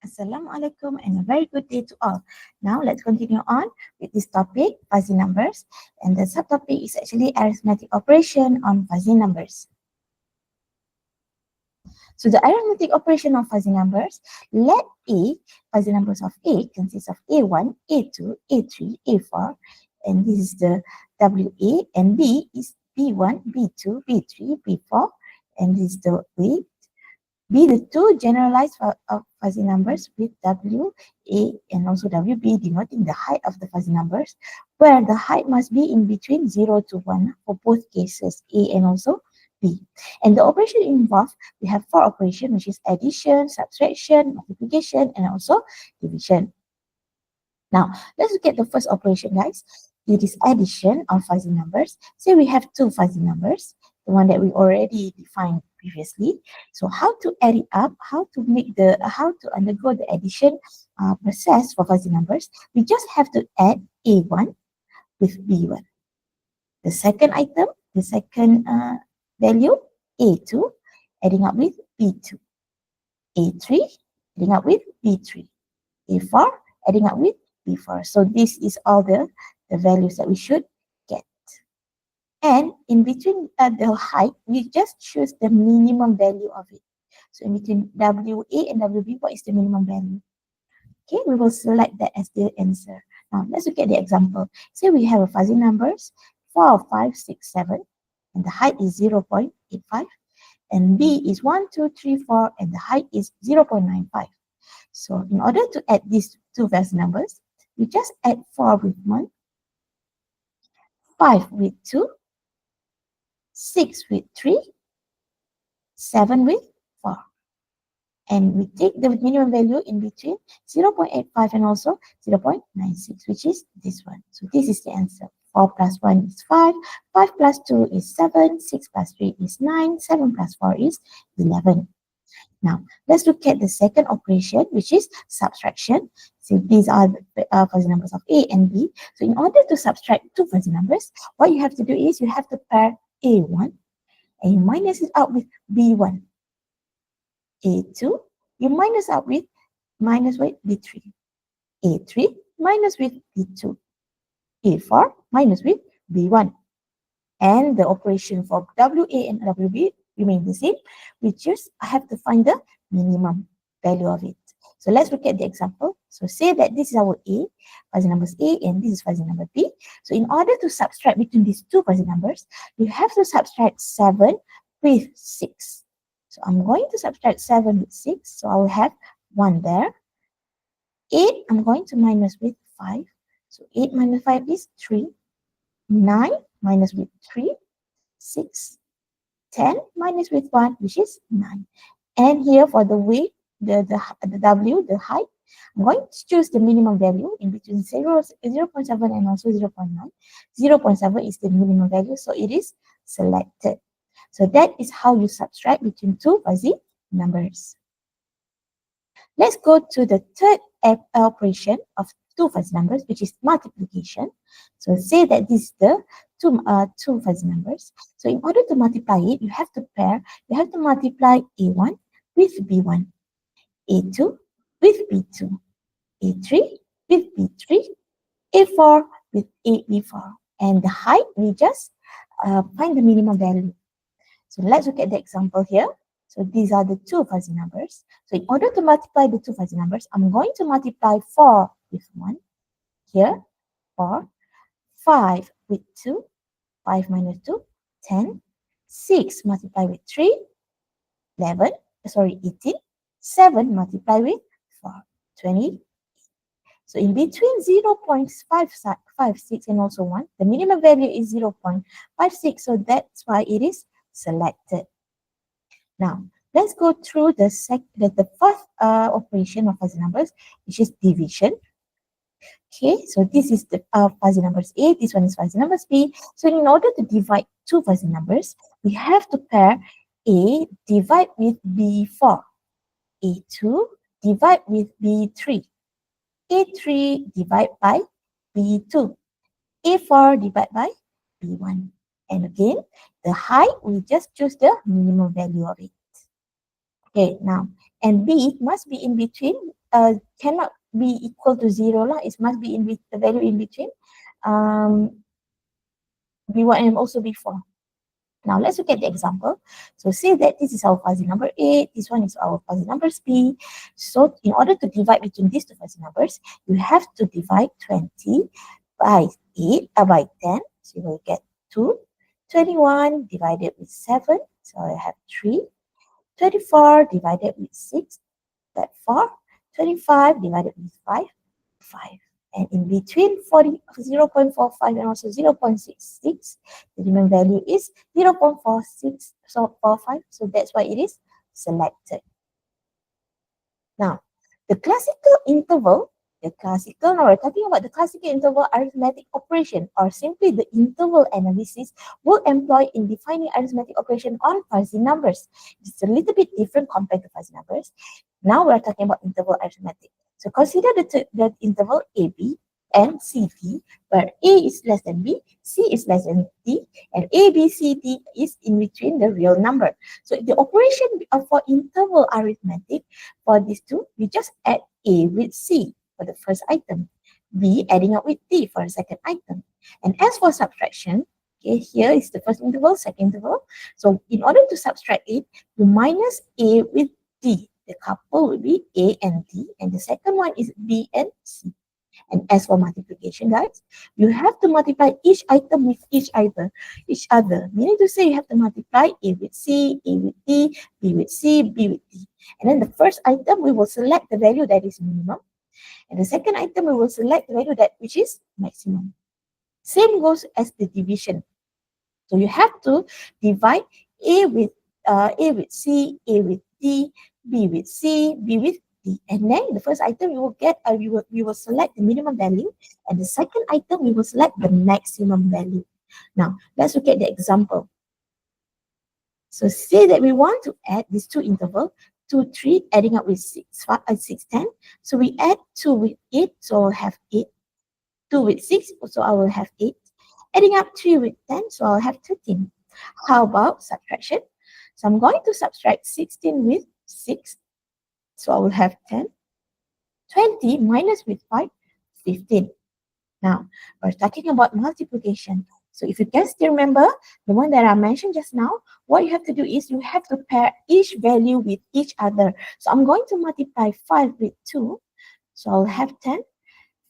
Assalamualaikum and a very good day to all. Now let's continue on with this topic, fuzzy numbers. And the subtopic is actually arithmetic operation on fuzzy numbers. So the arithmetic operation of fuzzy numbers, let A, fuzzy numbers of A consists of A1, A2, A3, A4, and this is the WA, and B is B1, B2, B3, B4, and this is the weight. B, the two generalized fuzzy numbers with W, A, and also WB denoting the height of the fuzzy numbers, where the height must be in between 0 to 1 for both cases, A and also B. And the operation involved, we have four operations, which is addition, subtraction, multiplication, and also division. Now, let's look at the first operation, guys. It is addition of fuzzy numbers. Say we have two fuzzy numbers, the one that we already defined previously. So how to add it up, how to undergo the addition process for fuzzy numbers, we just have to add A1 with B1. The second item, the second value, A2, adding up with B2. A3, adding up with B3. A4, adding up with B4. So this is all the values that we should get. And in between the height, we just choose the minimum value of it. So in between WA and WB, what is the minimum value? Okay, we will select that as the answer. Now, let's look at the example. Say we have a fuzzy numbers, 4, 5, 6, 7, and the height is 0.85, and B is 1, 2, 3, 4, and the height is 0.95. So in order to add these two fuzzy numbers, we just add 4 with 1, 5 with 2, 6 with 3, 7 with 4. And we take the minimum value in between 0.85 and also 0.96, which is this one. So this is the answer. 4 plus 1 is 5, 5 plus 2 is 7, 6 plus 3 is 9, 7 plus 4 is 11. Now, let's look at the second operation, which is subtraction. So these are the fuzzy numbers of A and B. So in order to subtract two fuzzy numbers, what you have to do is you have to pair A1 and you minus it out with B1. A2, you minus out with B3. A3 minus with B2. A4 minus with B1. And the operation for WA and WB remain the same. We just have to find the minimum value of it. So let's look at the example. So say that this is our A, fuzzy numbers A, and this is fuzzy number B. So in order to subtract between these two fuzzy numbers, you have to subtract 7 with 6. So I'm going to subtract 7 with 6. So I will have 1 there. 8, I'm going to minus with 5. So 8 minus 5 is 3. 9 minus with 3, 6. 10 minus with 1, which is 9. And here for the weight, the W, the height, I'm going to choose the minimum value in between 0.7 and also 0.9. 0.7 is the minimum value, so it is selected. So that is how you subtract between two fuzzy numbers. Let's go to the third operation of two fuzzy numbers, which is multiplication. So say that this is the two fuzzy numbers. So in order to multiply it, you have to multiply A1 with B1, A2 with B2, A3 with B3, A4 with B4. And the height, we just find the minimum value. So let's look at the example here. So these are the two fuzzy numbers. So in order to multiply the two fuzzy numbers, I'm going to multiply 4 with 1. Here, 4. 5 with 2. 5 minus 2, 10. 6 multiplied with 3, 18. 7 multiplied with 4, 20. So in between 0.556 and also 1, the minimum value is 0.56. So that's why it is selected. Now, let's go through the fourth operation of fuzzy numbers, which is division. Okay, so this is the fuzzy numbers A, this one is fuzzy numbers B. So in order to divide two fuzzy numbers, we have to pair A divide with B4, A2 divide with B3, A3 divide by B2, A4 divide by B1. And again, the height, we just choose the minimum value of it. Okay, now, and B must be in between cannot be equal to 0 lah. It must be in the value in between B1 and also B4. Now let's look at the example. So say that this is our fuzzy number 8, this one is our fuzzy number P. So in order to divide between these two fuzzy numbers, you have to divide 20 by 8, by 10. So you will get 2. 21 divided with 7, so I have 3. 24 divided with 6, that 4. 25 divided with 5, 5. And in between 0.45 and also 0.66, the minimum value is 0.4645. So that's why it is selected. Now, the classical interval, now we're talking about the classical interval arithmetic operation, or simply the interval analysis will employ in defining arithmetic operation on fuzzy numbers. It's a little bit different compared to fuzzy numbers. Now we're talking about interval arithmetic. So consider the interval AB and CD, where A is less than B, C is less than D, and A, B, C, D is in between the real number. So the operation for interval arithmetic for these two, we just add A with C for the first item, B adding up with D for the second item. And as for subtraction, okay, here is the first interval, second interval. So in order to subtract it, you minus A with D. The couple will be A and D, and the second one is B and C. And as for multiplication, guys, you have to multiply each item with each other. Meaning to say you have to multiply A with C, A with D, B with C, B with D. And then the first item, we will select the value that is minimum. And the second item, we will select the value that which is maximum. Same goes as the division. So you have to divide A with C, A with D, B with C, B with D. And then the first item you will get, we will select the minimum value, and the second item we will select the maximum value. Now let's look at the example. So say that we want to add these two intervals, 2, 3, adding up with 6, 10. So we add 2 with 8, so I'll have 8. 2 with 6, so I will have 8. Adding up 3 with 10, so I'll have 13. How about subtraction? So I'm going to subtract 16 with 6, so I will have 10. 20 minus with 5, 15. Now, we're talking about multiplication. So if you can still remember the one that I mentioned just now, what you have to do is you have to pair each value with each other. So I'm going to multiply 5 with 2, so I'll have 10.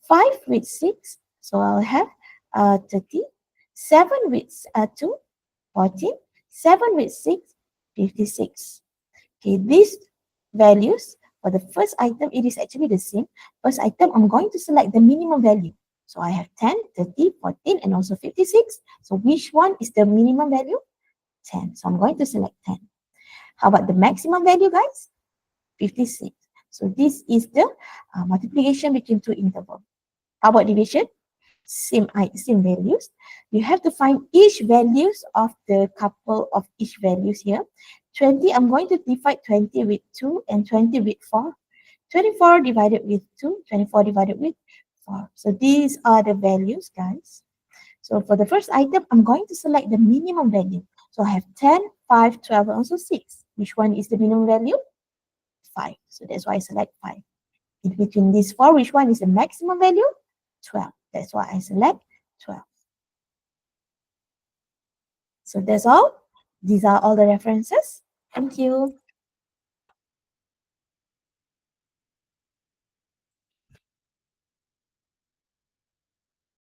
5 with 6, so I'll have 30. 7 with 2, 14. 7 with 6, 56. Okay, these values for the first item, it is actually the same. First item, I'm going to select the minimum value. So I have 10, 30, 14, and also 56. So which one is the minimum value? 10. So I'm going to select 10. How about the maximum value, guys? 56. So this is the multiplication between two intervals. How about division? Same values. You have to find each values of the couple of each values here. 20, I'm going to divide 20 with 2 and 20 with 4. 24 divided with 2, 24 divided with 4. So these are the values, guys. So for the first item, I'm going to select the minimum value. So I have 10, 5, 12, and also 6. Which one is the minimum value? 5. So that's why I select 5. In between these 4, which one is the maximum value? 12. That's why I select 12. So that's all. These are all the references. Thank you.